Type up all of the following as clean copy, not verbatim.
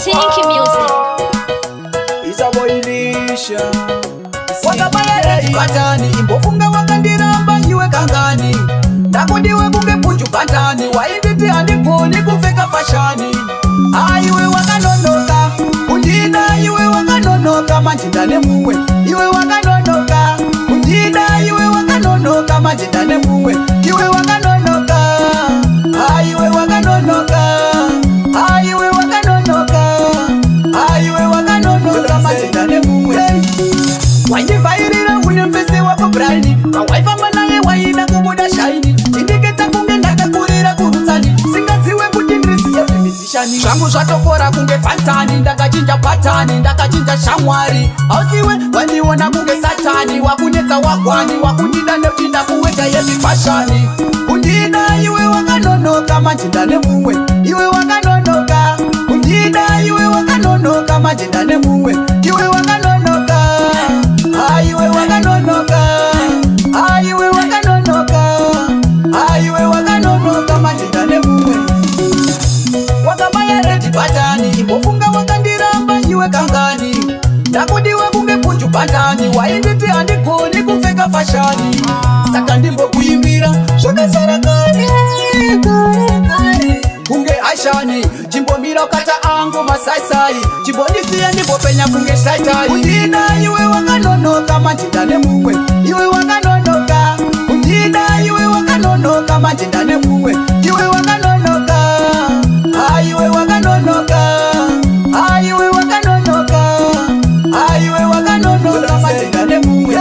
Tinky music. Isaboilisha wakabaya batani imbofunga wakandiramba iwe kangani ndakudiwe kunge punju batani wainditi handikoni kupfeka fashani. Aiwe wakanonoka undida iwe wakanonoka manjinda nemumwe iwe wakanonoka undida iwe wakanonoka manjinda nemumwe iwe wakanonoka. Aiwe wakanonoka aiwe wakanonoka aiwe wakanonoka manjinda nemumwe waindivairira une mfese wako braini awaifamba naye waida kubuda shaini indiketa kunge ndakakurira kurutsani singaziwe kuti ndisiye zvemisishani zvangu zvatokora kunge fantani ndakachinja patani ndakachinja shamwari ausiwe wandiona kunge satani wakunetsa wagwani wakundida nekuti ndakuweka yemifashani undida iwe wakanonoka manjinda nemumwe iwe wakanonoka undida iwe wakanonoka manjinda nemumwe iwe wakanonoka. Aiwe wakanonoka aiwe wakanonoka aiwe wakanonoka manjinda nemumwe wakabaya redi batani imbofunga wakandiramba iwe kangani ndakudiwe kunge punju batani wainditi handigoni kupfeka fashani saka ndimbokuimbira zvakasara kare kunge ashani chimbomira ukata angu masaisai chimbondisiya ndimbopenya kunge shaitai. Undida iwe wakanonoka manjinda nemumwe iwe wakanonoka undida iwe wakanonoka manjinda nemumwe iwe wakanonoka. Aiwe wakanonoka aiwe wakanonoka aiwe wakanonoka manjinda nemumwe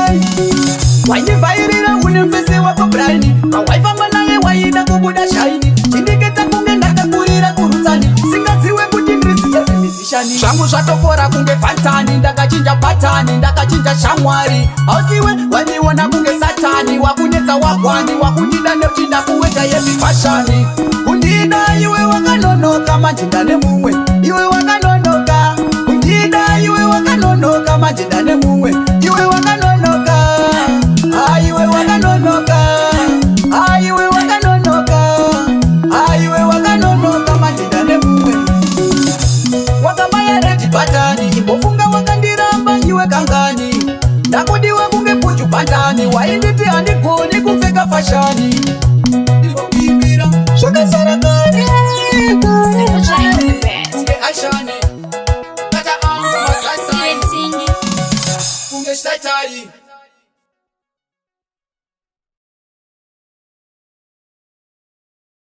waindivhairira une mfese wako braini awaifamba naye waida kubuda shaini indiketa kunge ndakakurira kurutsani singaziwe kuti ndisiye zvemisishani zvangu zvatokora kunge fantani ndakachinja patani ndakachinja shamwari ausiwe wandiona kunge satani wakunetsa wagwani wakundida nekuti ndakuweka yemifashani. Undida iwe wakanonoka manjinda nemumwe iwe wakanonoka undida iwe wakanonoka manjinda nemumwe iwe wakanonoka. Aiwe wakanonoka aiwe wakanonoka aiwe wakanonoka manjinda nemumwe wakabaya redi batani imbofunga wakandiramba iwe kangani ndakudiwe kunge punju batani wainditi handigoni kupfeka fashani.